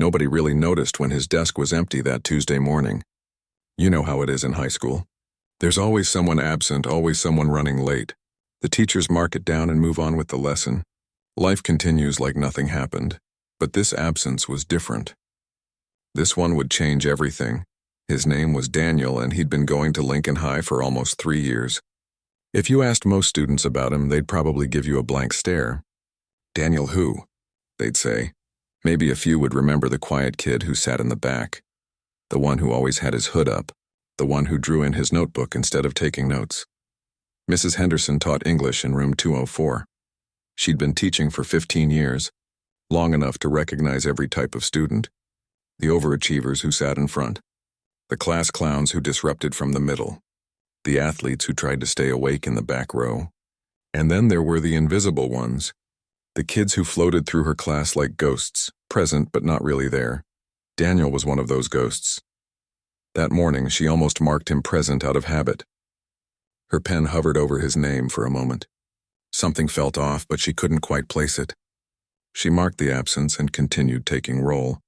Nobody really noticed when his desk was empty that Tuesday morning. You know how it is in high school. There's always someone absent, always someone running late. The teachers mark it down and move on with the lesson. Life continues like nothing happened. But this absence was different. This one would change everything. His name was Daniel, and he'd been going to Lincoln High for almost 3 years. If you asked most students about him, they'd probably give you a blank stare. Daniel who? They'd say. Maybe a few would remember the quiet kid who sat in the back, the one who always had his hood up, the one who drew in his notebook instead of taking notes. Mrs. Henderson taught English in room 204. She'd been teaching for 15 years, long enough to recognize every type of student, the overachievers who sat in front, the class clowns who disrupted from the middle, the athletes who tried to stay awake in the back row, and then there were the invisible ones, the kids who floated through her class like ghosts, present but not really there. Daniel was one of those ghosts. That morning, she almost marked him present out of habit. Her pen hovered over his name for a moment. Something felt off, but she couldn't quite place it. She marked the absence and continued taking roll.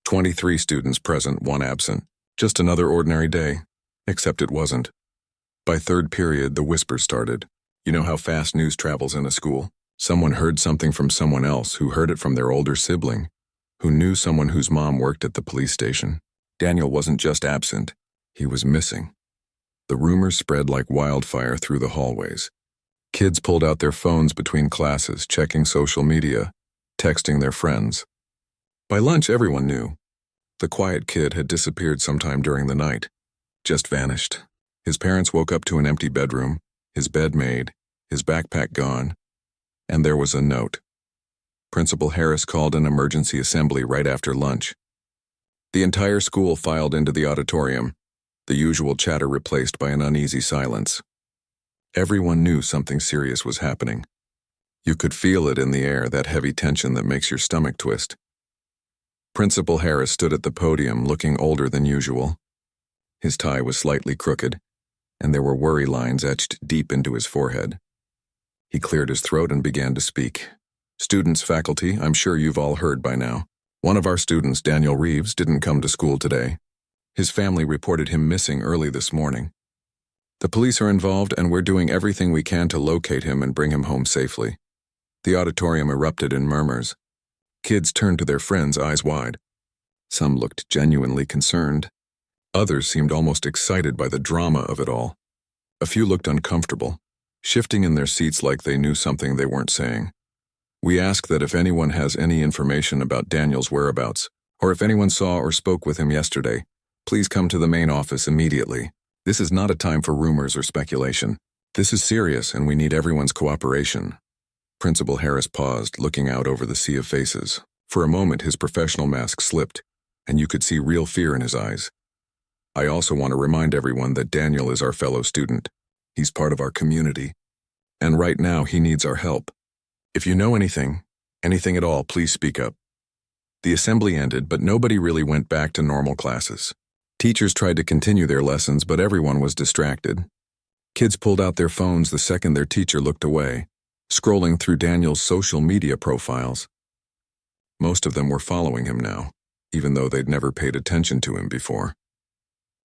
23 students present, 1 absent. Just another ordinary day, except it wasn't. By third period, the whispers started. You know how fast news travels in a school? Someone heard something from someone else who heard it from their older sibling, who knew someone whose mom worked at the police station. Daniel wasn't just absent, he was missing. The rumors spread like wildfire through the hallways. Kids pulled out their phones between classes, checking social media, texting their friends. By lunch, everyone knew. The quiet kid had disappeared sometime during the night, just vanished. His parents woke up to an empty bedroom, his bed made, his backpack gone, and there was a note. Principal Harris called an emergency assembly right after lunch. The entire school filed into the auditorium, the usual chatter replaced by an uneasy silence. Everyone knew something serious was happening. You could feel it in the air, that heavy tension that makes your stomach twist. Principal Harris stood at the podium looking older than usual. His tie was slightly crooked, and there were worry lines etched deep into his forehead. He cleared his throat and began to speak. Students, faculty, I'm sure you've all heard by now. One of our students, Daniel Reeves, didn't come to school today. His family reported him missing early this morning. The police are involved, and we're doing everything we can to locate him and bring him home safely. The auditorium erupted in murmurs. Kids turned to their friends, eyes wide. Some looked genuinely concerned. Others seemed almost excited by the drama of it all. A few looked uncomfortable, shifting in their seats like they knew something they weren't saying. We ask that if anyone has any information about Daniel's whereabouts, or if anyone saw or spoke with him yesterday, please come to the main office immediately. This is not a time for rumors or speculation. This is serious, and we need everyone's cooperation. Principal Harris paused, looking out over the sea of faces. For a moment, his professional mask slipped, and you could see real fear in his eyes. I also want to remind everyone that Daniel is our fellow student. He's part of our community, and right now he needs our help. If you know anything at all, please speak up. The assembly ended, but nobody really went back to normal classes. Teachers tried to continue their lessons, but everyone was distracted. Kids pulled out their phones the second their teacher looked away, scrolling through Daniel's social media profiles. Most of them were following him now, even though they'd never paid attention to him before.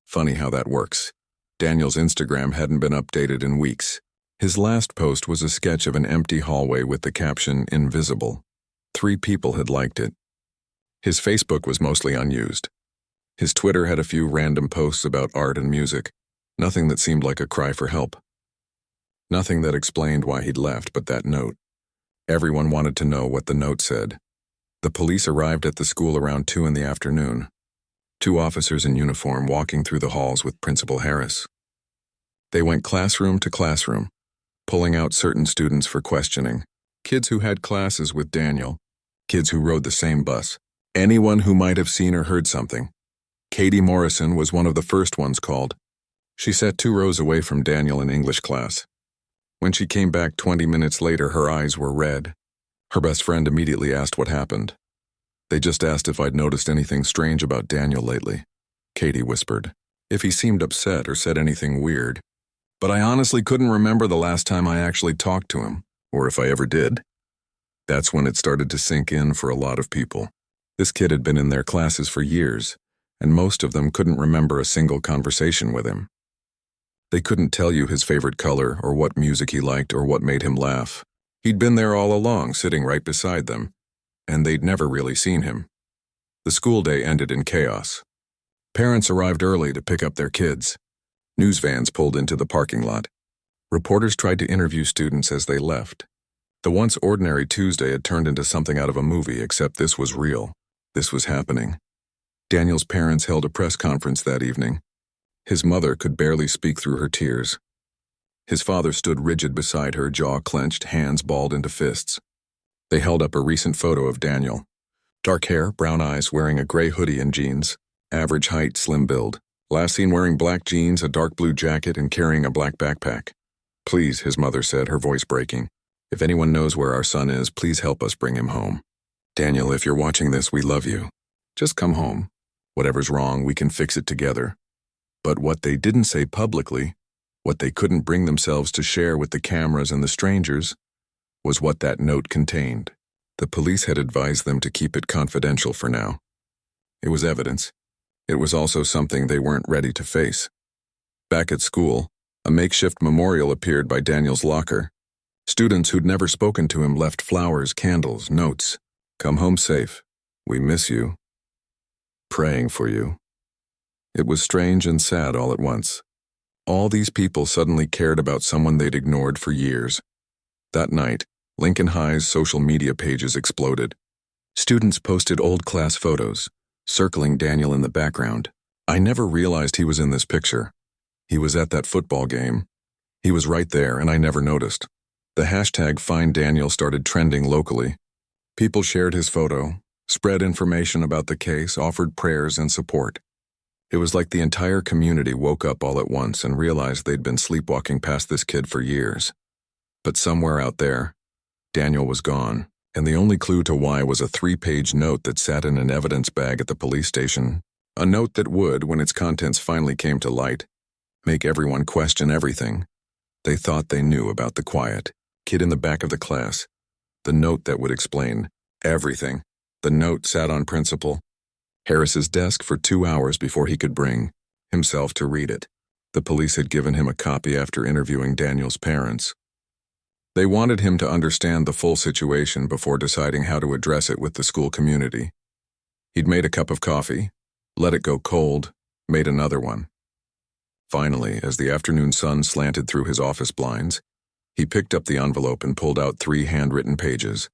Funny how that works. Daniel's Instagram hadn't been updated in weeks. His last post was a sketch of an empty hallway with the caption, "Invisible." 3 people had liked it. His Facebook was mostly unused. His Twitter had a few random posts about art and music, nothing that seemed like a cry for help. Nothing that explained why he'd left, but that note. Everyone wanted to know what the note said. The police arrived at the school around 2 in the afternoon. 2 officers in uniform walking through the halls with Principal Harris. They went classroom to classroom, pulling out certain students for questioning. Kids who had classes with Daniel, kids who rode the same bus, anyone who might have seen or heard something. Katie Morrison was one of the first ones called. She sat 2 rows away from Daniel in English class. When she came back 20 minutes later, her eyes were red. Her best friend immediately asked what happened. They just asked if I'd noticed anything strange about Daniel lately. Katie whispered, if he seemed upset or said anything weird. But I honestly couldn't remember the last time I actually talked to him, or if I ever did. That's when it started to sink in for a lot of people. This kid had been in their classes for years, and most of them couldn't remember a single conversation with him. They couldn't tell you his favorite color or what music he liked or what made him laugh. He'd been there all along, sitting right beside them, and they'd never really seen him. The school day ended in chaos. Parents arrived early to pick up their kids. News vans pulled into the parking lot. Reporters tried to interview students as they left. The once ordinary Tuesday had turned into something out of a movie, except this was real. This was happening. Daniel's parents held a press conference that evening. His mother could barely speak through her tears. His father stood rigid beside her, jaw clenched, hands balled into fists. They held up a recent photo of Daniel. Dark hair, brown eyes, wearing a gray hoodie and jeans. Average height, slim build. Last seen wearing black jeans, a dark blue jacket, and carrying a black backpack. "Please," his mother said, her voice breaking. "If anyone knows where our son is, please help us bring him home. Daniel, if you're watching this, we love you. Just come home. Whatever's wrong, we can fix it together." But what they didn't say publicly, what they couldn't bring themselves to share with the cameras and the strangers, was what that note contained. The police had advised them to keep it confidential for now. It was evidence. It was also something they weren't ready to face. Back at school, a makeshift memorial appeared by Daniel's locker. Students who'd never spoken to him left flowers, candles, notes. "Come home safe. We miss you. Praying for you." It was strange and sad all at once. All these people suddenly cared about someone they'd ignored for years. That night, Lincoln High's social media pages exploded. Students posted old class photos, circling Daniel in the background. "I never realized he was in this picture. He was at that football game. He was right there, and I never noticed." The hashtag #FindDaniel started trending locally. People shared his photo, spread information about the case, offered prayers and support. It was like the entire community woke up all at once and realized they'd been sleepwalking past this kid for years. But somewhere out there, Daniel was gone, and the only clue to why was a 3-page note that sat in an evidence bag at the police station. A note that would, when its contents finally came to light, make everyone question everything they thought they knew about the quiet kid in the back of the class. The note that would explain everything. The note sat on Principal Harris's desk for 2 hours before he could bring himself to read it. The police had given him a copy after interviewing Daniel's parents. They wanted him to understand the full situation before deciding how to address it with the school community. He'd made a cup of coffee, let it go cold, made another one. Finally, as the afternoon sun slanted through his office blinds, he picked up the envelope and pulled out 3 handwritten pages.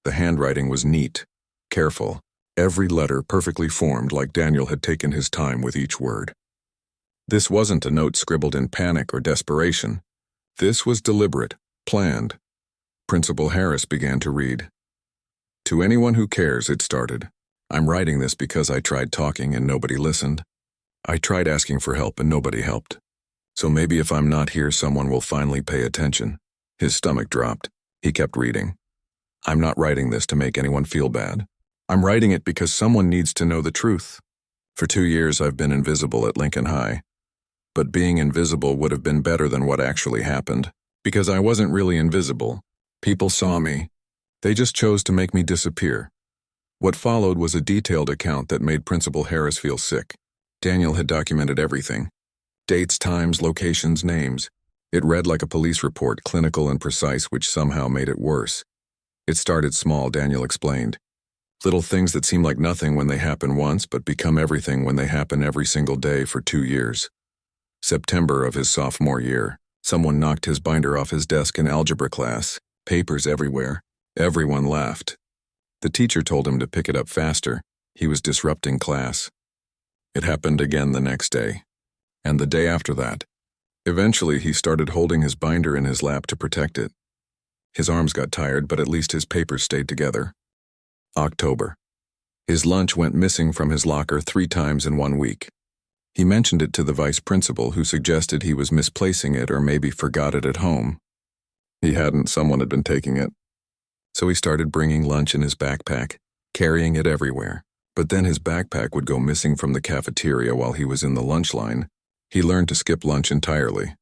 The handwriting was neat, careful, every letter perfectly formed, like Daniel had taken his time with each word. This wasn't a note scribbled in panic or desperation. This was deliberate, planned. Principal Harris began to read. "To anyone who cares," it started. "I'm writing this because I tried talking and nobody listened. I tried asking for help and nobody helped. So maybe if I'm not here, someone will finally pay attention." His stomach dropped. He kept reading. "I'm not writing this to make anyone feel bad. I'm writing it because someone needs to know the truth. For 2 years I've been invisible at Lincoln High. But being invisible would have been better than what actually happened. Because I wasn't really invisible. People saw me. They just chose to make me disappear." What followed was a detailed account that made Principal Harris feel sick. Daniel had documented everything. Dates, times, locations, names. It read like a police report, clinical and precise, which somehow made it worse. It started small, Daniel explained. Little things that seem like nothing when they happen once, but become everything when they happen every single day for 2 years. September of his sophomore year. Someone knocked his binder off his desk in algebra class. Papers everywhere. Everyone laughed. The teacher told him to pick it up faster. He was disrupting class. It happened again the next day. And the day after that. Eventually, he started holding his binder in his lap to protect it. His arms got tired, but at least his papers stayed together. October. His lunch went missing from his locker 3 times in 1 week. He mentioned it to the vice principal, who suggested he was misplacing it or maybe forgot it at home. He hadn't, someone had been taking it. So he started bringing lunch in his backpack, carrying it everywhere. But then his backpack would go missing from the cafeteria while he was in the lunch line. He learned to skip lunch entirely.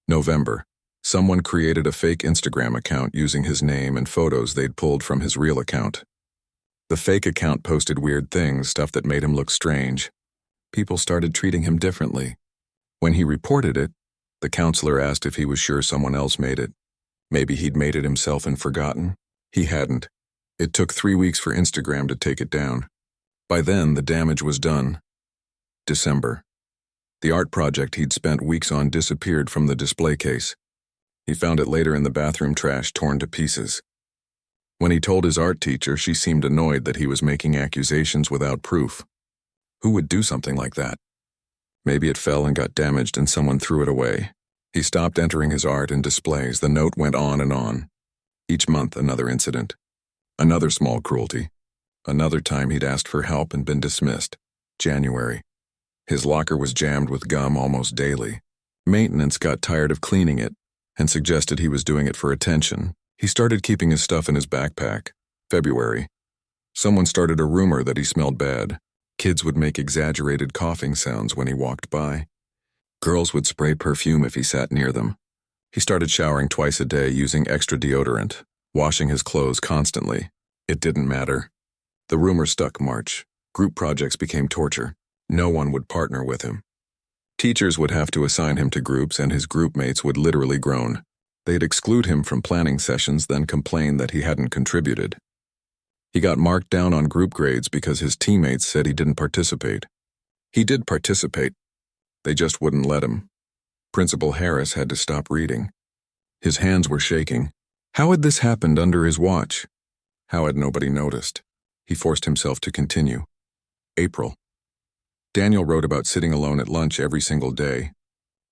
November. Someone created a fake Instagram account using his name and photos they'd pulled from his real account. The fake account posted weird things, stuff that made him look strange. People started treating him differently. When he reported it, the counselor asked if he was sure someone else made it. Maybe he'd made it himself and forgotten. He hadn't. It took 3 weeks for Instagram to take it down. By then, the damage was done. December. The art project he'd spent weeks on disappeared from the display case. He found it later in the bathroom trash, torn to pieces. When he told his art teacher, she seemed annoyed that he was making accusations without proof. Who would do something like that? Maybe it fell and got damaged and someone threw it away. He stopped entering his art in displays. The note went on and on. Each month, another incident. Another small cruelty. Another time he'd asked for help and been dismissed. January. His locker was jammed with gum almost daily. Maintenance got tired of cleaning it and suggested he was doing it for attention. He started keeping his stuff in his backpack. February. Someone started a rumor that he smelled bad. Kids would make exaggerated coughing sounds when he walked by. Girls would spray perfume if he sat near them. He started showering twice a day using extra deodorant, washing his clothes constantly. It didn't matter. The rumor stuck. March. Group projects became torture. No one would partner with him. Teachers would have to assign him to groups, and his group mates would literally groan. They'd exclude him from planning sessions, then complain that he hadn't contributed. He got marked down on group grades because his teammates said he didn't participate. He did participate. They just wouldn't let him. Principal Harris had to stop reading. His hands were shaking. How had this happened under his watch? How had nobody noticed? He forced himself to continue. April. Daniel wrote about sitting alone at lunch every single day,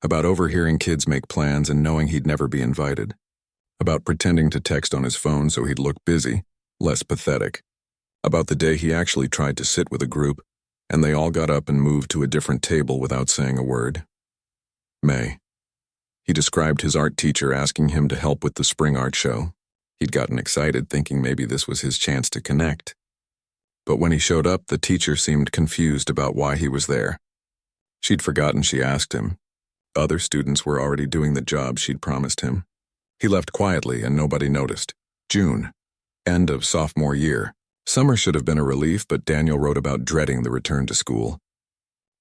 about overhearing kids make plans and knowing he'd never be invited, about pretending to text on his phone so he'd look busy, less pathetic, about the day he actually tried to sit with a group, and they all got up and moved to a different table without saying a word. May. He described his art teacher asking him to help with the spring art show. He'd gotten excited, thinking maybe this was his chance to connect. But when he showed up, the teacher seemed confused about why he was there. She'd forgotten she asked him. Other students were already doing the job she'd promised him. He left quietly and nobody noticed. June. End of sophomore year. Summer should have been a relief, but Daniel wrote about dreading the return to school.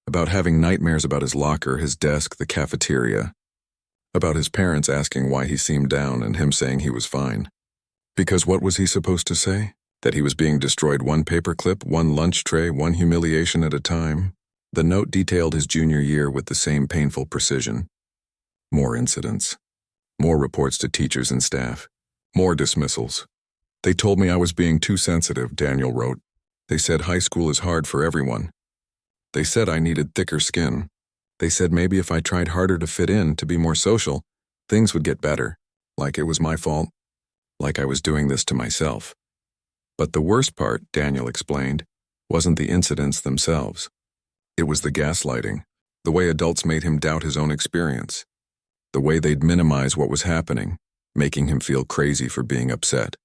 About having nightmares about his locker, his desk, the cafeteria. About his parents asking why he seemed down and him saying he was fine. Because what was he supposed to say? That he was being destroyed one paperclip, one lunch tray, one humiliation at a time. The note detailed his junior year with the same painful precision. More incidents. More reports to teachers and staff. More dismissals. They told me I was being too sensitive, Daniel wrote. They said high school is hard for everyone. They said I needed thicker skin. They said maybe if I tried harder to fit in, to be more social, things would get better. Like it was my fault. Like I was doing this to myself. But the worst part, Daniel explained, wasn't the incidents themselves. It was the gaslighting, the way adults made him doubt his own experience, the way they'd minimize what was happening, making him feel crazy for being upset,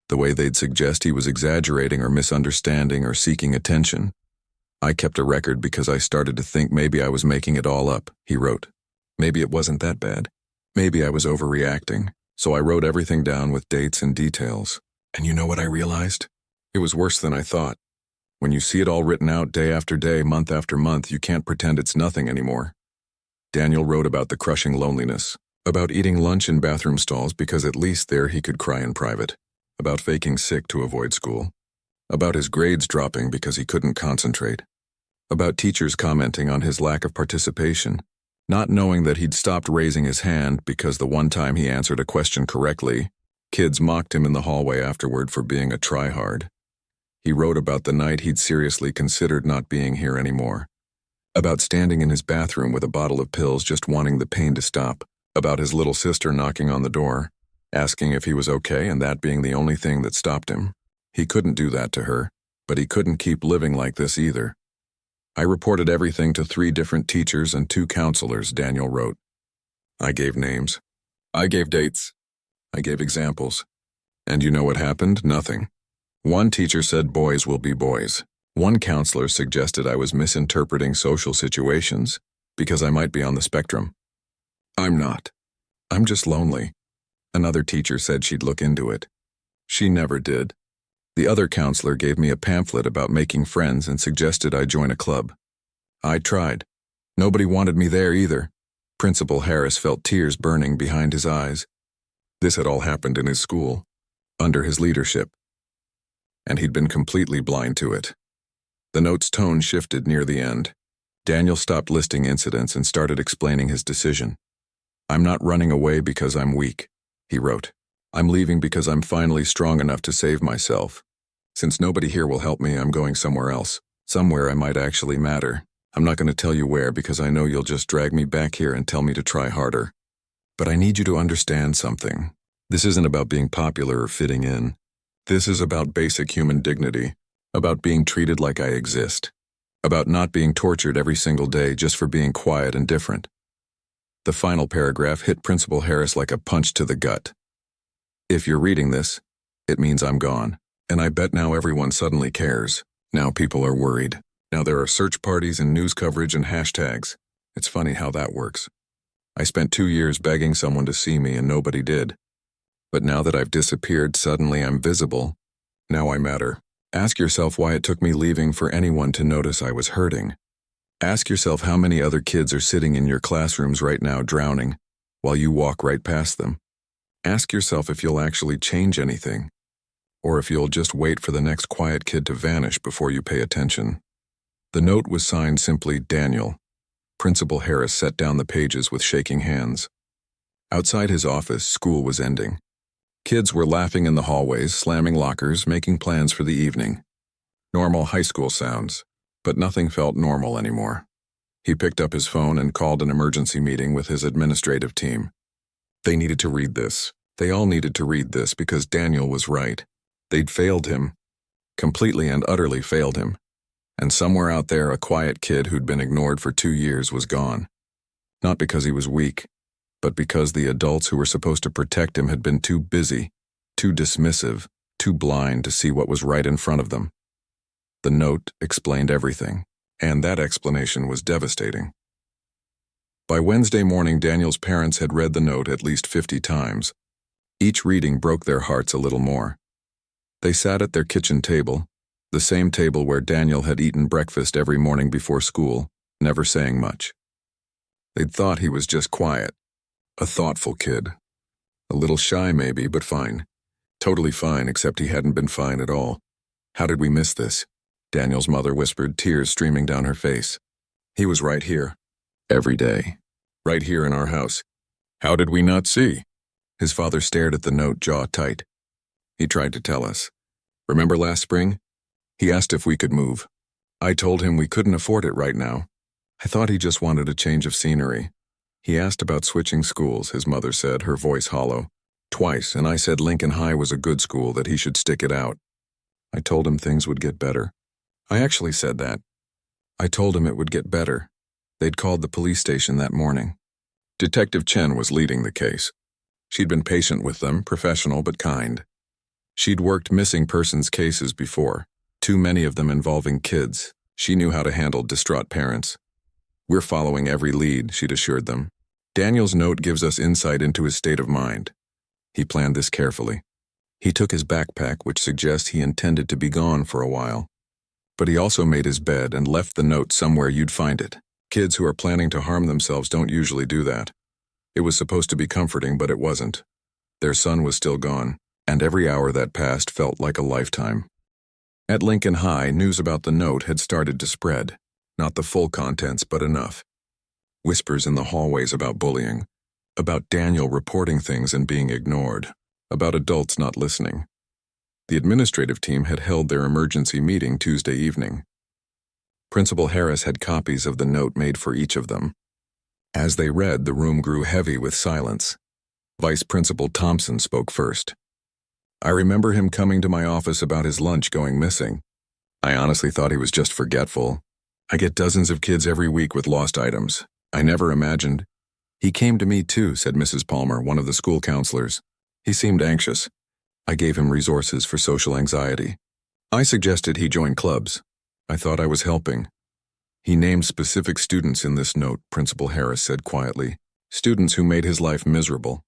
the way they'd suggest he was exaggerating or misunderstanding or seeking attention. I kept a record because I started to think maybe I was making it all up, he wrote. Maybe it wasn't that bad. Maybe I was overreacting, so I wrote everything down with dates and details. And you know what I realized? It was worse than I thought. When you see it all written out day after day, month after month, you can't pretend it's nothing anymore. Daniel wrote about the crushing loneliness, about eating lunch in bathroom stalls because at least there he could cry in private, about faking sick to avoid school, about his grades dropping because he couldn't concentrate, about teachers commenting on his lack of participation, not knowing that he'd stopped raising his hand because the one time he answered a question correctly, kids mocked him in the hallway afterward for being a tryhard. He wrote about the night he'd seriously considered not being here anymore, about standing in his bathroom with a bottle of pills just wanting the pain to stop, about his little sister knocking on the door, asking if he was okay and that being the only thing that stopped him. He couldn't do that to her, but he couldn't keep living like this either. I reported everything to 3 different teachers and 2 counselors, Daniel wrote. I gave names. I gave dates. I gave examples. And you know what happened? Nothing. One teacher said boys will be boys. One counselor suggested I was misinterpreting social situations because I might be on the spectrum. I'm not. I'm just lonely. Another teacher said she'd look into it. She never did. The other counselor gave me a pamphlet about making friends and suggested I join a club. I tried. Nobody wanted me there either. Principal Harris felt tears burning behind his eyes. This had all happened in his school, under his leadership, and he'd been completely blind to it. The note's tone shifted near the end. Daniel stopped listing incidents and started explaining his decision. "I'm not running away because I'm weak," he wrote. "I'm leaving because I'm finally strong enough to save myself. Since nobody here will help me, I'm going somewhere else. Somewhere I might actually matter. I'm not going to tell you where because I know you'll just drag me back here and tell me to try harder. But I need you to understand something. This isn't about being popular or fitting in. This is about basic human dignity, about being treated like I exist, about not being tortured every single day just for being quiet and different." The final paragraph hit Principal Harris like a punch to the gut. "If you're reading this, it means I'm gone. And I bet now everyone suddenly cares. Now people are worried. Now there are search parties and news coverage and hashtags. It's funny how that works. I spent 2 years begging someone to see me and nobody did. But now that I've disappeared, suddenly I'm visible. Now I matter. Ask yourself why it took me leaving for anyone to notice I was hurting. Ask yourself how many other kids are sitting in your classrooms right now drowning, while you walk right past them. Ask yourself if you'll actually change anything, or if you'll just wait for the next quiet kid to vanish before you pay attention." The note was signed simply Daniel. Principal Harris set down the pages with shaking hands. Outside his office, school was ending. Kids were laughing in the hallways, slamming lockers, making plans for the evening. Normal high school sounds, but nothing felt normal anymore. He picked up his phone and called an emergency meeting with his administrative team. They needed to read this. They all needed to read this because Daniel was right. They'd failed him, completely and utterly failed him. And somewhere out there, a quiet kid who'd been ignored for 2 years was gone. Not because he was weak, but because the adults who were supposed to protect him had been too busy, too dismissive, too blind to see what was right in front of them. The note explained everything, and that explanation was devastating. By Wednesday morning, Daniel's parents had read the note at least 50 times. Each reading broke their hearts a little more. They sat at their kitchen table, the same table where Daniel had eaten breakfast every morning before school, never saying much. They'd thought he was just quiet, a thoughtful kid. A little shy maybe, but fine. Totally fine, except he hadn't been fine at all. "How did we miss this?" Daniel's mother whispered, tears streaming down her face. "He was right here. Every day. Right here in our house. How did we not see?" His father stared at the note, jaw tight. "He tried to tell us. Remember last spring? He asked if we could move. I told him we couldn't afford it right now. I thought he just wanted a change of scenery. He asked about switching schools," his mother said, her voice hollow. "Twice, and I said Lincoln High was a good school, that he should stick it out. I told him things would get better. I actually said that. I told him it would get better." They'd called the police station that morning. Detective Chen was leading the case. She'd been patient with them, professional but kind. She'd worked missing persons cases before, too many of them involving kids. She knew how to handle distraught parents. "We're following every lead," she'd assured them. "Daniel's note gives us insight into his state of mind. He planned this carefully. He took his backpack, which suggests he intended to be gone for a while. But he also made his bed and left the note somewhere you'd find it. Kids who are planning to harm themselves don't usually do that. It was supposed to be comforting, but it wasn't. Their son was still gone, and every hour that passed felt like a lifetime." At Lincoln High, news about the note had started to spread. Not the full contents, but enough. Whispers in the hallways about bullying, about Daniel reporting things and being ignored, about adults not listening. The administrative team had held their emergency meeting Tuesday evening. Principal Harris had copies of the note made for each of them. As they read, the room grew heavy with silence. Vice Principal Thompson spoke first. "I remember him coming to my office about his lunch going missing. I honestly thought he was just forgetful. I get dozens of kids every week with lost items. I never imagined." "He came to me too," said Mrs. Palmer, one of the school counselors. "He seemed anxious. I gave him resources for social anxiety. I suggested he join clubs. I thought I was helping." "He named specific students in this note," Principal Harris said quietly. "Students who made his life miserable.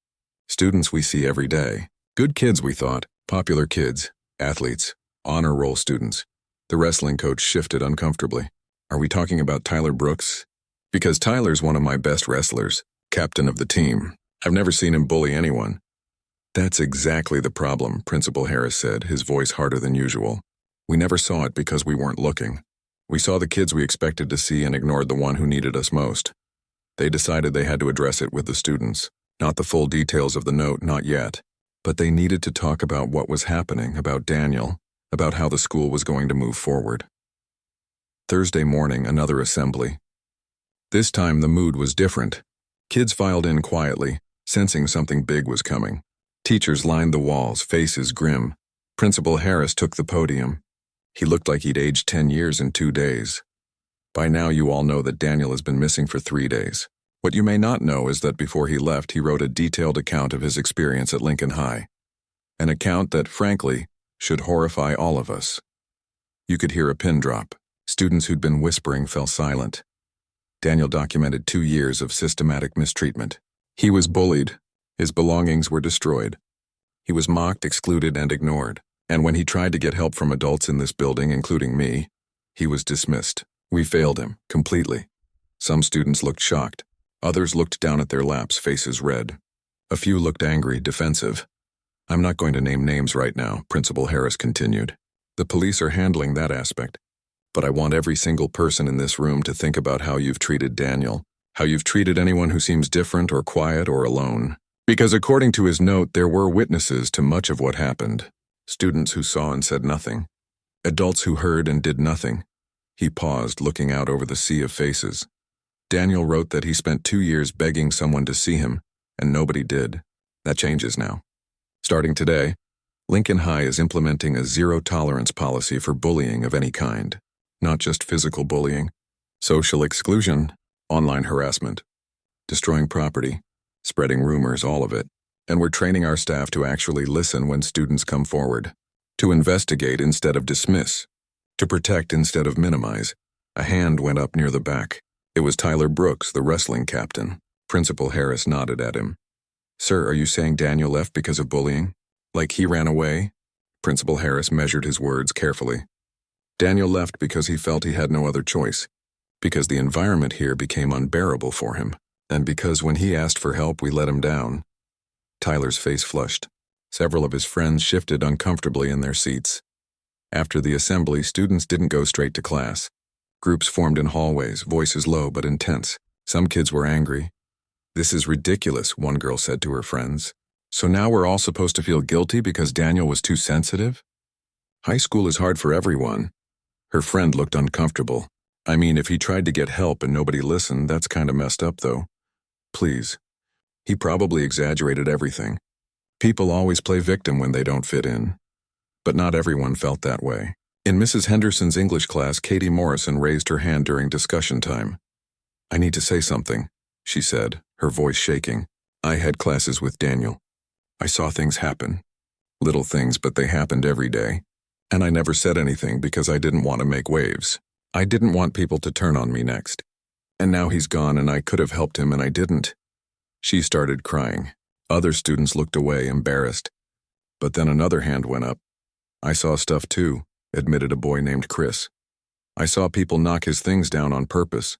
Students we see every day. Good kids, we thought. Popular kids. Athletes. Honor roll students. The wrestling coach shifted uncomfortably. Are we talking about Tyler Brooks? Because Tyler's one of my best wrestlers, captain of the team. I've never seen him bully anyone. That's exactly the problem, Principal Harris said, his voice harder than usual. We never saw it because we weren't looking. We saw the kids we expected to see and ignored the one who needed us most. They decided they had to address it with the students. Not the full details of the note, not yet. But they needed to talk about what was happening, about Daniel, about how the school was going to move forward. Thursday morning, another assembly. This time the mood was different. Kids filed in quietly, sensing something big was coming. Teachers lined the walls, faces grim. Principal Harris took the podium. He looked like he'd aged 10 years in 2 days. By now you all know that Daniel has been missing for 3 days. What you may not know is that before he left, he wrote a detailed account of his experience at Lincoln High. An account that, frankly, should horrify all of us. You could hear a pin drop. Students who'd been whispering fell silent. Daniel documented 2 years of systematic mistreatment. He was bullied. His belongings were destroyed. He was mocked, excluded, and ignored. And when he tried to get help from adults in this building, including me, he was dismissed. We failed him, completely. Some students looked shocked. Others looked down at their laps, faces red. A few looked angry, defensive. I'm not going to name names right now, Principal Harris continued. The police are handling that aspect. But I want every single person in this room to think about how you've treated Daniel, how you've treated anyone who seems different or quiet or alone. Because according to his note, there were witnesses to much of what happened. Students who saw and said nothing. Adults who heard and did nothing. He paused, looking out over the sea of faces. Daniel wrote that he spent 2 years begging someone to see him, and nobody did. That changes now. Starting today, Lincoln High is implementing a zero-tolerance policy for bullying of any kind. Not just physical bullying, social exclusion, online harassment, destroying property, spreading rumors, all of it. And we're training our staff to actually listen when students come forward, to investigate instead of dismiss, to protect instead of minimize. A hand went up near the back. It was Tyler Brooks, the wrestling captain. Principal Harris nodded at him. Sir, are you saying Daniel left because of bullying? Like he ran away? Principal Harris measured his words carefully. Daniel left because he felt he had no other choice, because the environment here became unbearable for him, and because when he asked for help, we let him down. Tyler's face flushed. Several of his friends shifted uncomfortably in their seats. After the assembly, students didn't go straight to class. Groups formed in hallways, voices low but intense. Some kids were angry. This is ridiculous, one girl said to her friends. So now we're all supposed to feel guilty because Daniel was too sensitive? High school is hard for everyone. Her friend looked uncomfortable. I mean, if he tried to get help and nobody listened, that's kind of messed up, though. Please. He probably exaggerated everything. People always play victim when they don't fit in. But not everyone felt that way. In Mrs. Henderson's English class, Katie Morrison raised her hand during discussion time. I need to say something, she said, her voice shaking. I had classes with Daniel. I saw things happen. Little things, but they happened every day. And I never said anything because I didn't want to make waves. I didn't want people to turn on me next. And now he's gone and I could have helped him and I didn't. She started crying. Other students looked away, embarrassed. But then another hand went up. I saw stuff too, admitted a boy named Chris. I saw people knock his things down on purpose.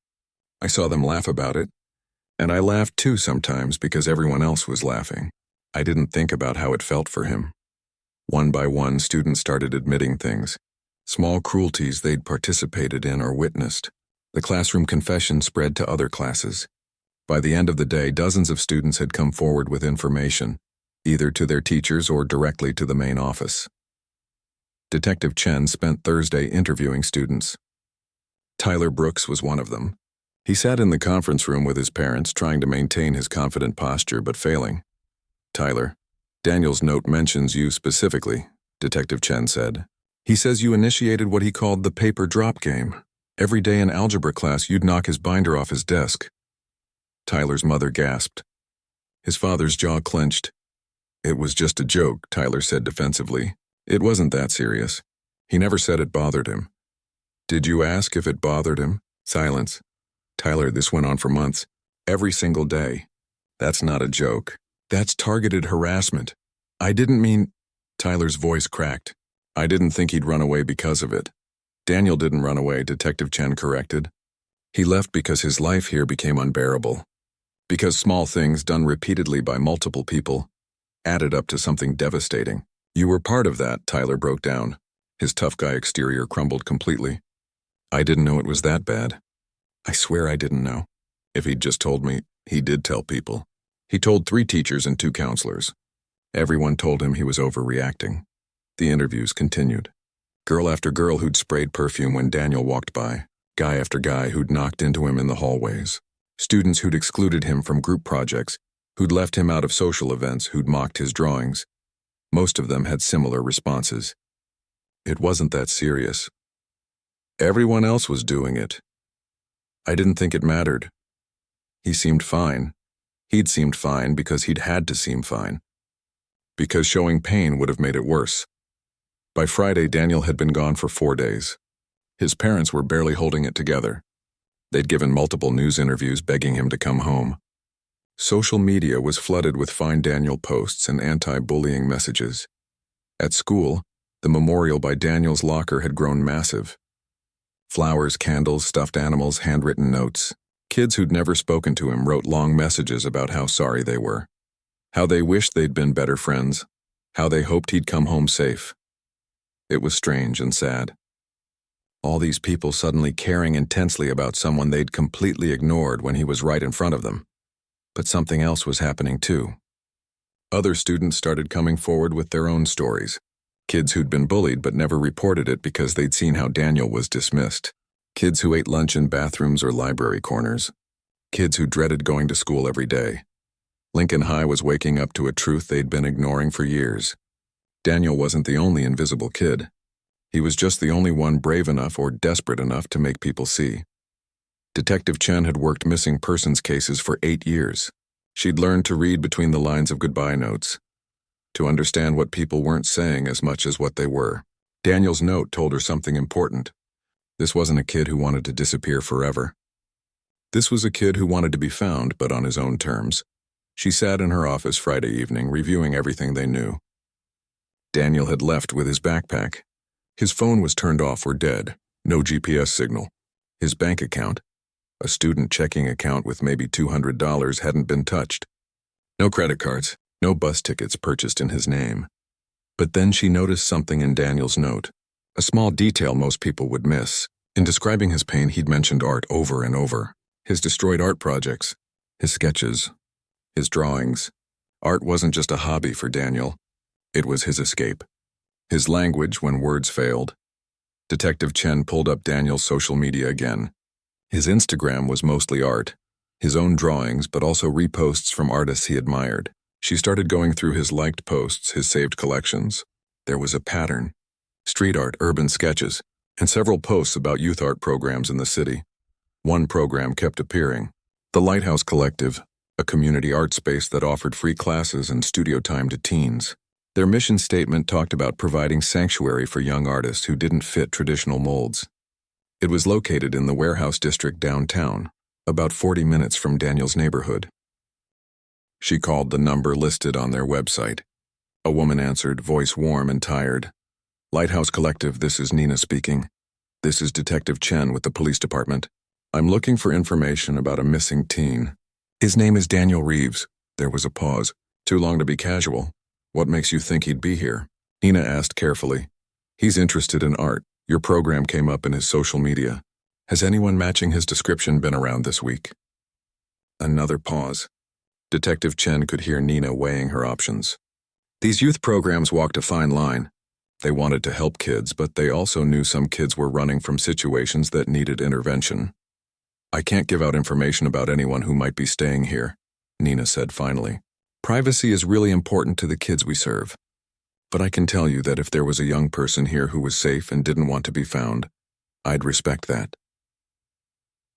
I saw them laugh about it. And I laughed too sometimes because everyone else was laughing. I didn't think about how it felt for him. One by one, students started admitting things. Small cruelties they'd participated in or witnessed. The classroom confession spread to other classes. By the end of the day, dozens of students had come forward with information, either to their teachers or directly to the main office. Detective Chen spent Thursday interviewing students. Tyler Brooks was one of them. He sat in the conference room with his parents, trying to maintain his confident posture but failing. Tyler, Daniel's note mentions you specifically, Detective Chen said. He says you initiated what he called the paper drop game. Every day in algebra class, you'd knock his binder off his desk. Tyler's mother gasped. His father's jaw clenched. It was just a joke, Tyler said defensively. It wasn't that serious. He never said it bothered him. Did you ask if it bothered him? Silence. Tyler, this went on for months. Every single day. That's not a joke. That's targeted harassment. I didn't mean... Tyler's voice cracked. I didn't think he'd run away because of it. Daniel didn't run away, Detective Chen corrected. He left because his life here became unbearable. Because small things done repeatedly by multiple people added up to something devastating. You were part of that, Tyler broke down. His tough guy exterior crumbled completely. I didn't know it was that bad. I swear I didn't know. If he'd just told me, he did tell people. He told 3 teachers and 2 counselors. Everyone told him he was overreacting. The interviews continued. Girl after girl who'd sprayed perfume when Daniel walked by. Guy after guy who'd knocked into him in the hallways. Students who'd excluded him from group projects, who'd left him out of social events, who'd mocked his drawings. Most of them had similar responses. It wasn't that serious. Everyone else was doing it. I didn't think it mattered. He seemed fine. He'd seemed fine because he'd had to seem fine. Because showing pain would have made it worse. By Friday, Daniel had been gone for 4 days. His parents were barely holding it together. They'd given multiple news interviews begging him to come home. Social media was flooded with Find Daniel posts and anti-bullying messages. At school, the memorial by Daniel's locker had grown massive. Flowers, candles, stuffed animals, handwritten notes. Kids who'd never spoken to him wrote long messages about how sorry they were. How they wished they'd been better friends. How they hoped he'd come home safe. It was strange and sad. All these people suddenly caring intensely about someone they'd completely ignored when he was right in front of them. But something else was happening too. Other students started coming forward with their own stories. Kids who'd been bullied but never reported it because they'd seen how Daniel was dismissed. Kids who ate lunch in bathrooms or library corners. Kids who dreaded going to school every day. Lincoln High was waking up to a truth they'd been ignoring for years. Daniel wasn't the only invisible kid. He was just the only one brave enough or desperate enough to make people see. Detective Chen had worked missing persons cases for 8 years. She'd learned to read between the lines of goodbye notes, to understand what people weren't saying as much as what they were. Daniel's note told her something important. This wasn't a kid who wanted to disappear forever. This was a kid who wanted to be found, but on his own terms. She sat in her office Friday evening, reviewing everything they knew. Daniel had left with his backpack. His phone was turned off or dead, no GPS signal. His bank account, a student checking account with maybe $200, hadn't been touched. No credit cards, no bus tickets purchased in his name. But then she noticed something in Daniel's note, a small detail most people would miss. In describing his pain, he'd mentioned art over and over. His destroyed art projects, his sketches, his drawings. Art wasn't just a hobby for Daniel. It was his escape. His language when words failed. Detective Chen pulled up Daniel's social media again. His Instagram was mostly art, his own drawings, but also reposts from artists he admired. She started going through his liked posts, his saved collections. There was a pattern. Street art, urban sketches, and several posts about youth art programs in the city. One program kept appearing. The Lighthouse Collective, a community art space that offered free classes and studio time to teens. Their mission statement talked about providing sanctuary for young artists who didn't fit traditional molds. It was located in the Warehouse District downtown, about 40 minutes from Daniel's neighborhood. She called the number listed on their website. A woman answered, voice warm and tired. Lighthouse Collective, this is Nina speaking. This is Detective Chen with the police department. I'm looking for information about a missing teen. His name is Daniel Reeves. There was a pause. Too long to be casual. What makes you think he'd be here? Nina asked carefully. He's interested in art. Your program came up in his social media. Has anyone matching his description been around this week? Another pause. Detective Chen could hear Nina weighing her options. These youth programs walked a fine line. They wanted to help kids, but they also knew some kids were running from situations that needed intervention. I can't give out information about anyone who might be staying here, Nina said finally. Privacy is really important to the kids we serve. But I can tell you that if there was a young person here who was safe and didn't want to be found, I'd respect that.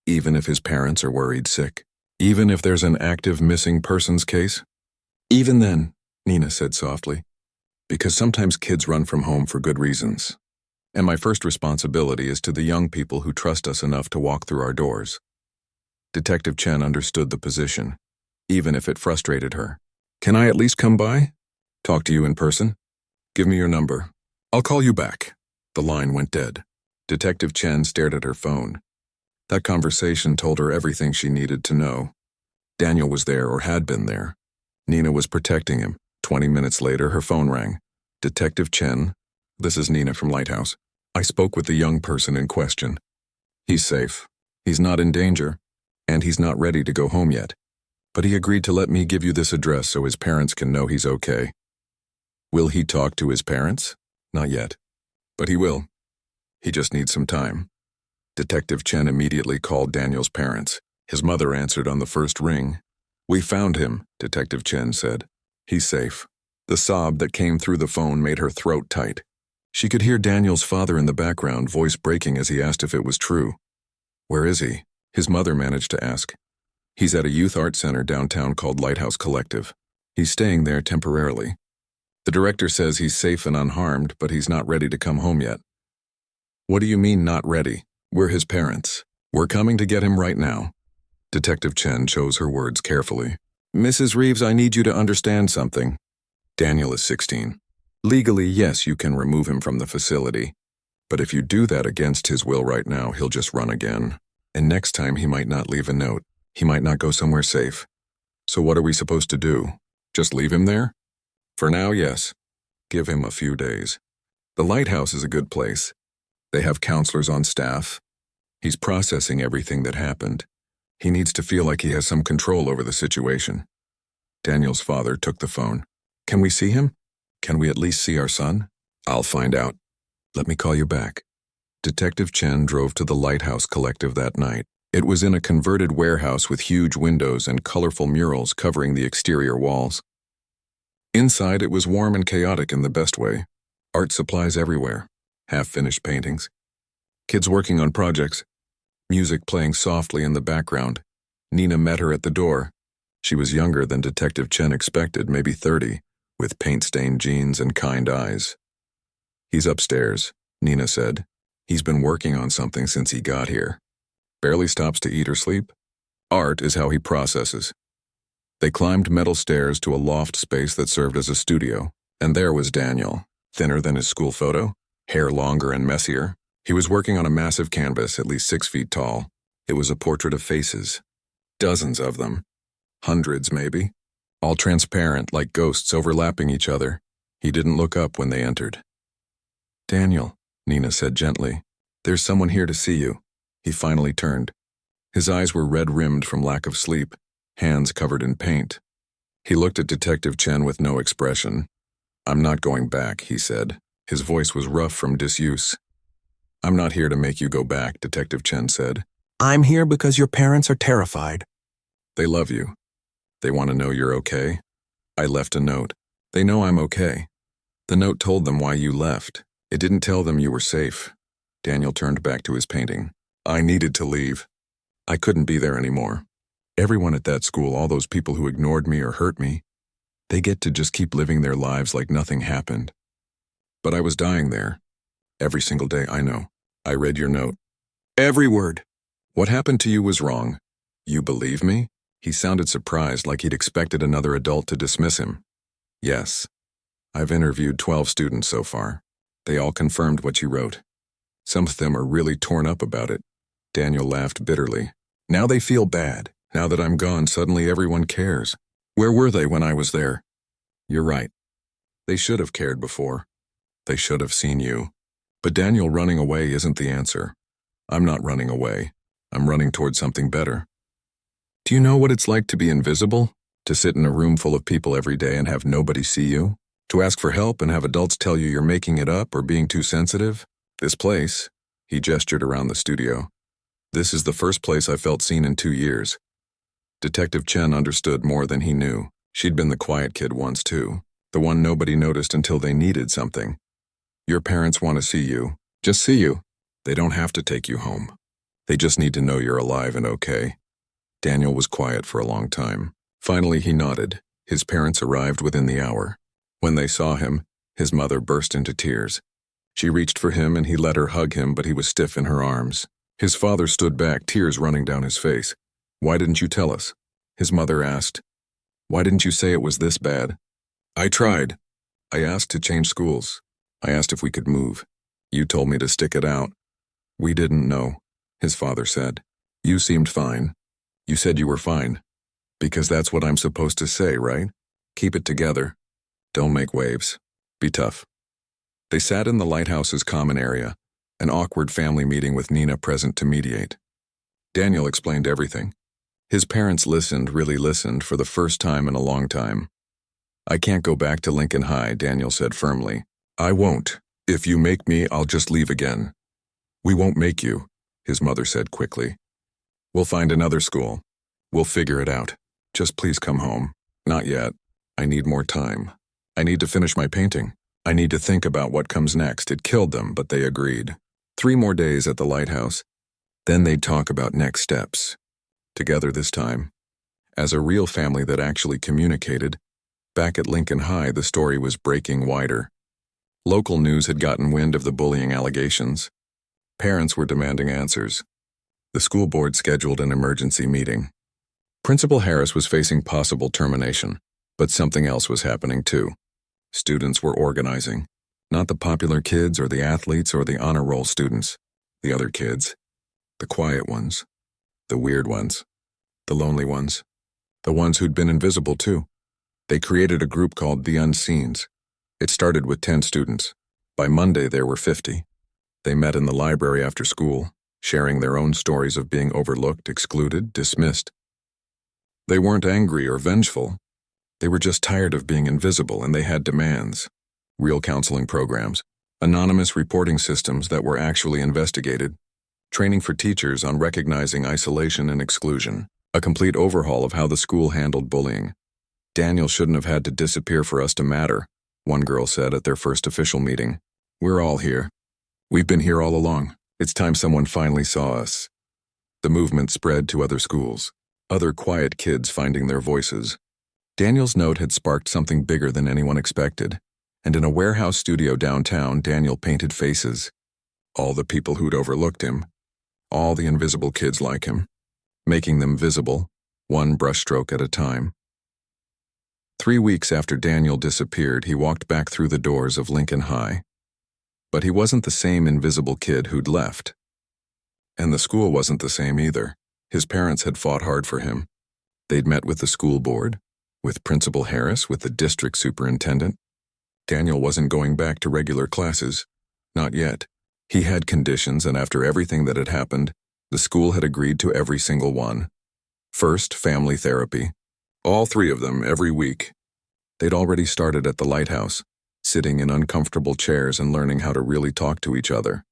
Even if his parents are worried sick. Even if there's an active missing persons case. Even then, Nina said softly, because sometimes kids run from home for good reasons. And my first responsibility is to the young people who trust us enough to walk through our doors. Detective Chen understood the position, even if it frustrated her. Can I at least come by? Talk to you in person? Give me your number. I'll call you back. The line went dead. Detective Chen stared at her phone. That conversation told her everything she needed to know. Daniel was there or had been there. Nina was protecting him. 20 minutes later, her phone rang. Detective Chen, this is Nina from Lighthouse. I spoke with the young person in question. He's safe. He's not in danger, and he's not ready to go home yet. But he agreed to let me give you this address so his parents can know he's okay. Will he talk to his parents? Not yet. But he will. He just needs some time. Detective Chen immediately called Daniel's parents. His mother answered on the first ring. We found him, Detective Chen said. He's safe. The sob that came through the phone made her throat tight. She could hear Daniel's father in the background, voice breaking as he asked if it was true. Where is he? His mother managed to ask. He's at a youth art center downtown called Lighthouse Collective. He's staying there temporarily. The director says he's safe and unharmed, but he's not ready to come home yet. What do you mean not ready? We're his parents. We're coming to get him right now. Detective Chen chose her words carefully. Mrs. Reeves, I need you to understand something. Daniel is 16. Legally, yes, you can remove him from the facility. But if you do that against his will right now, he'll just run again. And next time he might not leave a note. He might not go somewhere safe. So what are we supposed to do? Just leave him there? For now, yes. Give him a few days. The Lighthouse is a good place. They have counselors on staff. He's processing everything that happened. He needs to feel like he has some control over the situation. Daniel's father took the phone. Can we see him? Can we at least see our son? I'll find out. Let me call you back. Detective Chen drove to the Lighthouse Collective that night. It was in a converted warehouse with huge windows and colorful murals covering the exterior walls. Inside, it was warm and chaotic in the best way. Art supplies everywhere. Half-finished paintings. Kids working on projects. Music playing softly in the background. Nina met her at the door. She was younger than Detective Chen expected, maybe 30, with paint-stained jeans and kind eyes. He's upstairs, Nina said. He's been working on something since he got here. Barely stops to eat or sleep. Art is how he processes. They climbed metal stairs to a loft space that served as a studio, and there was Daniel, thinner than his school photo, hair longer and messier. He was working on a massive canvas, at least 6 feet tall. It was a portrait of faces. Dozens of them. Hundreds, maybe. All transparent, like ghosts overlapping each other. He didn't look up when they entered. Daniel, Nina said gently, there's someone here to see you. He finally turned. His eyes were red-rimmed from lack of sleep, hands covered in paint. He looked at Detective Chen with no expression. I'm not going back, he said. His voice was rough from disuse. I'm not here to make you go back, Detective Chen said. I'm here because your parents are terrified. They love you. They want to know you're okay. I left a note. They know I'm okay. The note told them why you left. It didn't tell them you were safe. Daniel turned back to his painting. I needed to leave. I couldn't be there anymore. Everyone at that school, all those people who ignored me or hurt me, they get to just keep living their lives like nothing happened. But I was dying there. Every single day, I know. I read your note. Every word. What happened to you was wrong. You believe me? He sounded surprised, like he'd expected another adult to dismiss him. Yes. I've interviewed 12 students so far. They all confirmed what you wrote. Some of them are really torn up about it. Daniel laughed bitterly. Now they feel bad. Now that I'm gone, suddenly everyone cares. Where were they when I was there? You're right. They should have cared before. They should have seen you. But Daniel, running away isn't the answer. I'm not running away. I'm running toward something better. Do you know what it's like to be invisible? To sit in a room full of people every day and have nobody see you? To ask for help and have adults tell you you're making it up or being too sensitive? This place, he gestured around the studio. This is the first place I felt seen in 2 years. Detective Chen understood more than he knew. She'd been the quiet kid once too, the one nobody noticed until they needed something. Your parents want to see you. Just see you. They don't have to take you home. They just need to know you're alive and okay. Daniel was quiet for a long time. Finally, he nodded. His parents arrived within the hour. When they saw him, his mother burst into tears. She reached for him and he let her hug him, but he was stiff in her arms. His father stood back, tears running down his face. Why didn't you tell us? His mother asked. Why didn't you say it was this bad? I tried. I asked to change schools. I asked if we could move. You told me to stick it out. We didn't know, his father said. You seemed fine. You said you were fine. Because that's what I'm supposed to say, right? Keep it together. Don't make waves. Be tough. They sat in the lighthouse's common area, an awkward family meeting with Nina present to mediate. Daniel explained everything. His parents really listened for the first time in a long time. I can't go back to Lincoln High, Daniel said firmly. I won't. If you make me, I'll just leave again. We won't make you, his mother said quickly. We'll find another school. We'll figure it out. Just please come home. Not yet. I need more time. I need to finish my painting. I need to think about what comes next. It killed them, but they agreed. 3 more days at the lighthouse. Then they'd talk about next steps. Together this time. As a real family that actually communicated, back at Lincoln High the story was breaking wider. Local news had gotten wind of the bullying allegations. Parents were demanding answers. The school board scheduled an emergency meeting. Principal Harris was facing possible termination, but something else was happening too. Students were organizing. Not the popular kids or the athletes or the honor roll students. The other kids. The quiet ones. The weird ones. The lonely ones. The ones who'd been invisible too. They created a group called the Unseens. It started with 10 students. By Monday there were 50. They met in the library after school, sharing their own stories of being overlooked, excluded, dismissed. They weren't angry or vengeful. They were just tired of being invisible, and they had demands. Real counseling programs, anonymous reporting systems that were actually investigated, training for teachers on recognizing isolation and exclusion, a complete overhaul of how the school handled bullying. Daniel shouldn't have had to disappear for us to matter, one girl said at their first official meeting. We're all here. We've been here all along. It's time someone finally saw us. The movement spread to other schools, other quiet kids finding their voices. Daniel's note had sparked something bigger than anyone expected, and in a warehouse studio downtown, Daniel painted faces. All the people who'd overlooked him. All the invisible kids like him. Making them visible, one brushstroke at a time. 3 weeks after Daniel disappeared, he walked back through the doors of Lincoln High. But he wasn't the same invisible kid who'd left. And the school wasn't the same either. His parents had fought hard for him. They'd met with the school board, with Principal Harris, with the district superintendent. Daniel wasn't going back to regular classes. Not yet. He had conditions, and after everything that had happened, the school had agreed to every single one. First, family therapy. All 3 of them every week. They'd already started at the lighthouse, sitting in uncomfortable chairs and learning how to really talk to each other.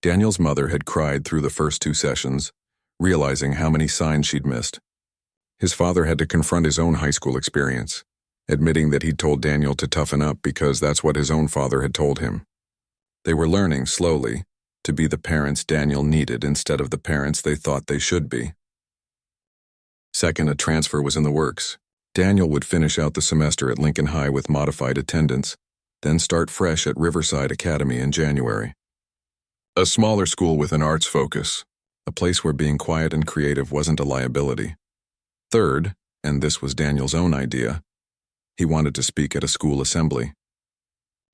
Daniel's mother had cried through the first 2 sessions, realizing how many signs she'd missed. His father had to confront his own high school experience, admitting that he'd told Daniel to toughen up because that's what his own father had told him. They were learning, slowly, to be the parents Daniel needed instead of the parents they thought they should be. Second, a transfer was in the works. Daniel would finish out the semester at Lincoln High with modified attendance, then start fresh at Riverside Academy in January. A smaller school with an arts focus, a place where being quiet and creative wasn't a liability. Third, and this was Daniel's own idea, he wanted to speak at a school assembly.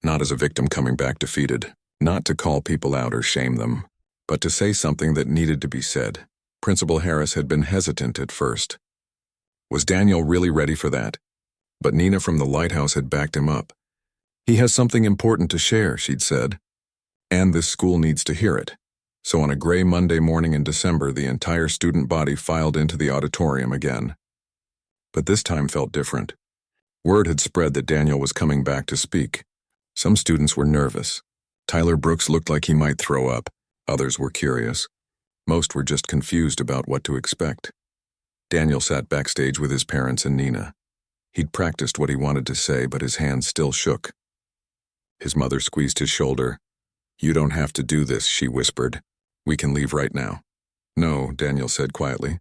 Not as a victim coming back defeated, not to call people out or shame them, but to say something that needed to be said. Principal Harris had been hesitant at first. Was Daniel really ready for that? But Nina from the lighthouse had backed him up. He has something important to share, she'd said. And this school needs to hear it. So on a gray Monday morning in December, the entire student body filed into the auditorium again. But this time felt different. Word had spread that Daniel was coming back to speak. Some students were nervous. Tyler Brooks looked like he might throw up. Others were curious. Most were just confused about what to expect. Daniel sat backstage with his parents and Nina. He'd practiced what he wanted to say, but his hands still shook. His mother squeezed his shoulder. You don't have to do this, she whispered. We can leave right now. No, Daniel said quietly.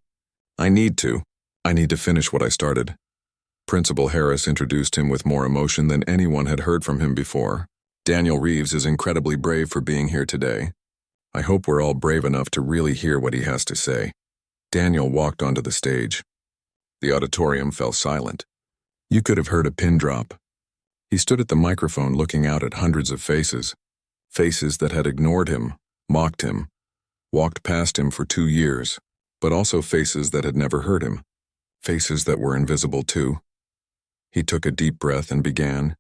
I need to. I need to finish what I started. Principal Harris introduced him with more emotion than anyone had heard from him before. Daniel Reeves is incredibly brave for being here today. I hope we're all brave enough to really hear what he has to say. Daniel walked onto the stage. The auditorium fell silent. You could have heard a pin drop. He stood at the microphone looking out at hundreds of faces. Faces that had ignored him, mocked him, walked past him for 2 years, but also faces that had never heard him. Faces that were invisible too. He took a deep breath and began,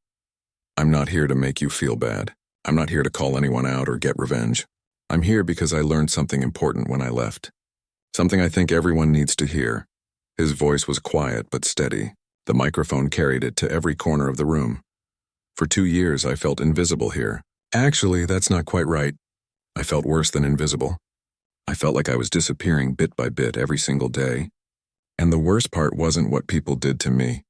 "I'm not here to make you feel bad. I'm not here to call anyone out or get revenge. I'm here because I learned something important when I left. Something I think everyone needs to hear." His voice was quiet but steady. The microphone carried it to every corner of the room. "For 2 years I felt invisible here. Actually, that's not quite right. I felt worse than invisible. I felt like I was disappearing bit by bit every single day. And the worst part wasn't what people did to me.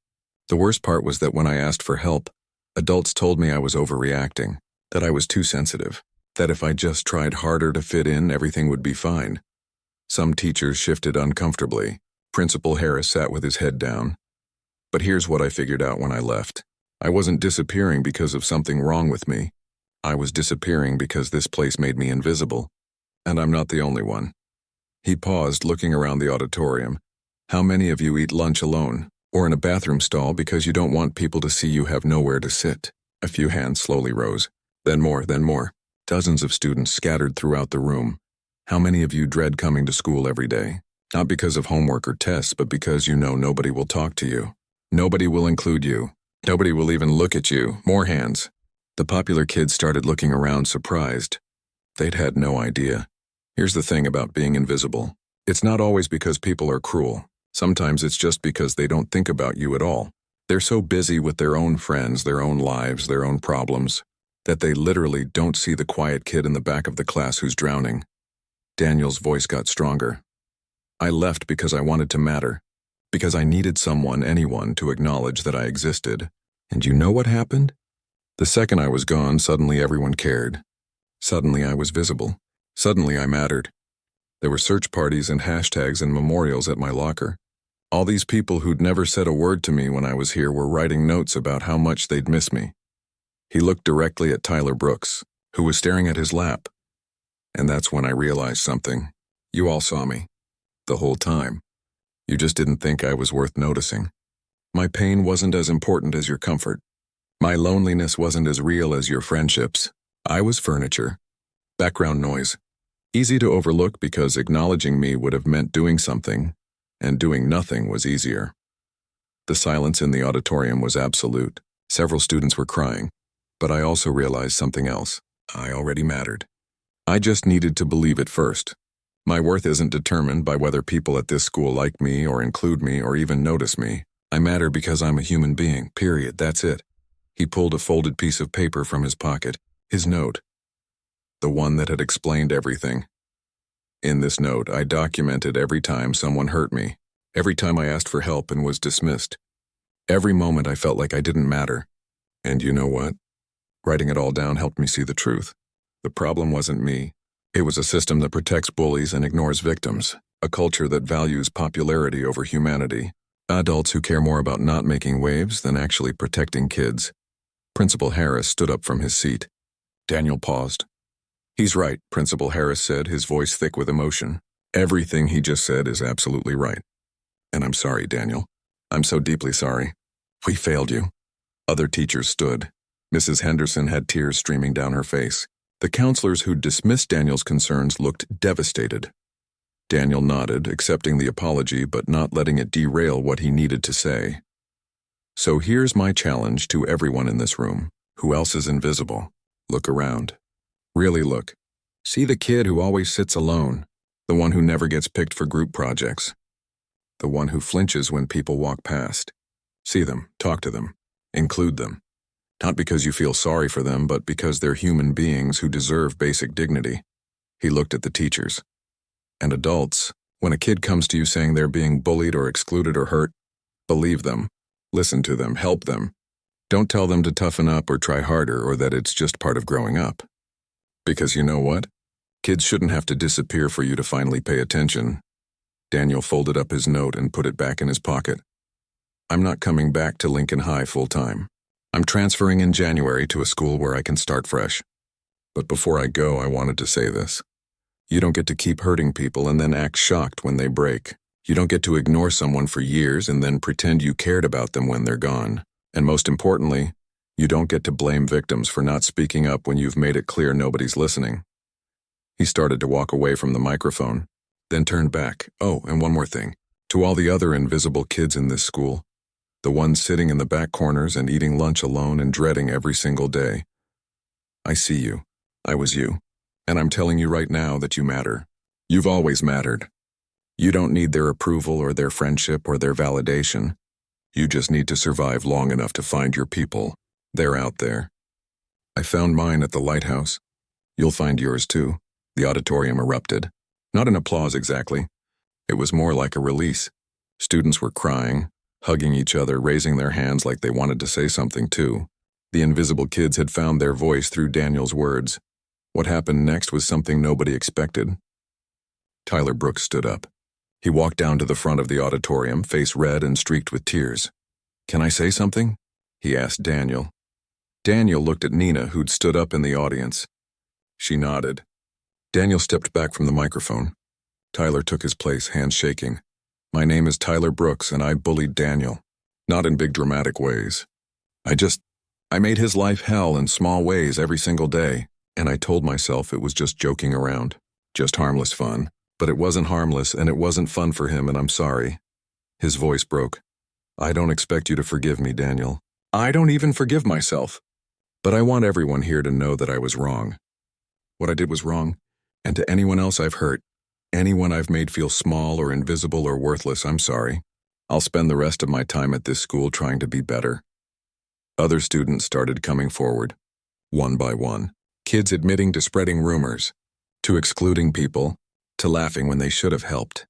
The worst part was that when I asked for help, adults told me I was overreacting, that I was too sensitive, that if I just tried harder to fit in, everything would be fine. Some teachers shifted uncomfortably. Principal Harris sat with his head down. But here's what I figured out when I left. I wasn't disappearing because of something wrong with me. I was disappearing because this place made me invisible. And I'm not the only one." He paused, looking around the auditorium. "How many of you eat lunch alone, or in a bathroom stall because you don't want people to see you have nowhere to sit?" A few hands slowly rose. Then more, then more. Dozens of students scattered throughout the room. "How many of you dread coming to school every day? Not because of homework or tests, but because you know nobody will talk to you. Nobody will include you. Nobody will even look at you." More hands. The popular kids started looking around, surprised. They'd had no idea. Here's the thing about being invisible. It's not always because people are cruel. Sometimes it's just because they don't think about you at all. They're so busy with their own friends, their own lives, their own problems, that they literally don't see the quiet kid in the back of the class who's drowning. Daniel's voice got stronger. "I left because I wanted to matter. Because I needed someone, anyone, to acknowledge that I existed. And you know what happened? The second I was gone, suddenly everyone cared. Suddenly I was visible. Suddenly I mattered. There were search parties and hashtags and memorials at my locker. All these people who'd never said a word to me when I was here were writing notes about how much they'd miss me." He looked directly at Tyler Brooks, who was staring at his lap. "And that's when I realized something. You all saw me. The whole time. You just didn't think I was worth noticing. My pain wasn't as important as your comfort. My loneliness wasn't as real as your friendships. I was furniture. Background noise. Easy to overlook because acknowledging me would have meant doing something, and doing nothing was easier." The silence in the auditorium was absolute. Several students were crying. But I also realized something else. I already mattered. I just needed to believe it first. My worth isn't determined by whether people at this school like me or include me or even notice me. I matter because I'm a human being, period, that's it. He pulled a folded piece of paper from his pocket, his note. The one that had explained everything. In this note, I documented every time someone hurt me, every time I asked for help and was dismissed. Every moment I felt like I didn't matter. And you know what? Writing it all down helped me see the truth. The problem wasn't me. It was a system that protects bullies and ignores victims, a culture that values popularity over humanity, adults who care more about not making waves than actually protecting kids. Principal Harris stood up from his seat. Daniel paused. "He's right," Principal Harris said, his voice thick with emotion. "Everything he just said is absolutely right. And I'm sorry, Daniel. I'm so deeply sorry. We failed you." Other teachers stood. Mrs. Henderson had tears streaming down her face. The counselors who'd dismissed Daniel's concerns looked devastated. Daniel nodded, accepting the apology but not letting it derail what he needed to say. "So here's my challenge to everyone in this room. Who else is invisible? Look around. Really look. See the kid who always sits alone, the one who never gets picked for group projects, the one who flinches when people walk past. See them, talk to them, include them. Not because you feel sorry for them, but because they're human beings who deserve basic dignity." He looked at the teachers. "And adults, when a kid comes to you saying they're being bullied or excluded or hurt, believe them, listen to them, help them. Don't tell them to toughen up or try harder or that it's just part of growing up. Because you know what? Kids shouldn't have to disappear for you to finally pay attention." Daniel folded up his note and put it back in his pocket. "I'm not coming back to Lincoln High full-time. I'm transferring in January to a school where I can start fresh. But before I go, I wanted to say this. You don't get to keep hurting people and then act shocked when they break. You don't get to ignore someone for years and then pretend you cared about them when they're gone. And most importantly, You don't get to blame victims for not speaking up when you've made it clear nobody's listening. He started to walk away from the microphone, then turned back. Oh, and one more thing. To all the other invisible kids in this school, the ones sitting in the back corners and eating lunch alone and dreading every single day. I see you. I was you. And I'm telling you right now that you matter. You've always mattered. You don't need their approval or their friendship or their validation. You just need to survive long enough to find your people. They're out there. I found mine at the lighthouse. You'll find yours too. The auditorium erupted. Not an applause exactly. It was more like a release. Students were crying, hugging each other, raising their hands like they wanted to say something too. The invisible kids had found their voice through Daniel's words. What happened next was something nobody expected. Tyler Brooks stood up. He walked down to the front of the auditorium, face red and streaked with tears. "Can I say something?" he asked Daniel. Daniel looked at Nina, who'd stood up in the audience. She nodded. Daniel stepped back from the microphone. Tyler took his place, hands shaking. "My name is Tyler Brooks, and I bullied Daniel. Not in big dramatic ways. I made his life hell in small ways every single day, and I told myself it was just joking around, just harmless fun. But it wasn't harmless, and it wasn't fun for him, and I'm sorry." His voice broke. "I don't expect you to forgive me, Daniel. I don't even forgive myself. But I want everyone here to know that I was wrong. What I did was wrong, and to anyone else I've hurt, anyone I've made feel small or invisible or worthless, I'm sorry. I'll spend the rest of my time at this school trying to be better." Other students started coming forward, one by one. Kids admitting to spreading rumors, to excluding people, to laughing when they should have helped,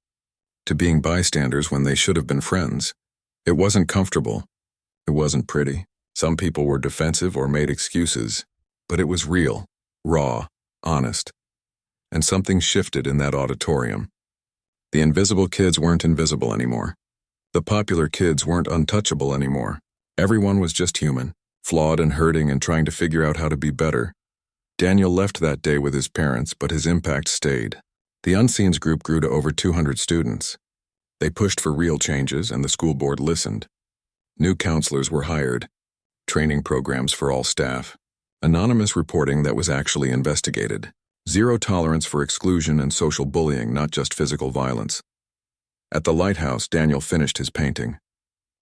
to being bystanders when they should have been friends. It wasn't comfortable. It wasn't pretty. Some people were defensive or made excuses, but it was real, raw, honest. And something shifted in that auditorium. The invisible kids weren't invisible anymore. The popular kids weren't untouchable anymore. Everyone was just human, flawed and hurting and trying to figure out how to be better. Daniel left that day with his parents, but his impact stayed. The Unseens group grew to over 200 students. They pushed for real changes, and the school board listened. New counselors were hired, training programs for all staff, anonymous reporting that was actually investigated, zero tolerance for exclusion and social bullying, not just physical violence. At the lighthouse, Daniel finished his painting.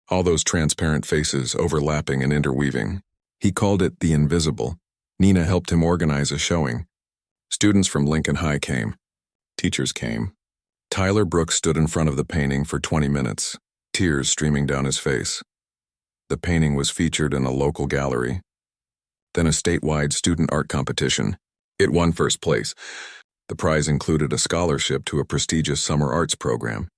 All those transparent faces overlapping and interweaving. He called it the invisible. Nina helped him organize a showing. Students from Lincoln High came. Teachers came. Tyler Brooks stood in front of the painting for 20 minutes, tears streaming down his face. The painting was featured in a local gallery, then a statewide student art competition. It won first place. The prize included a scholarship to a prestigious summer arts program.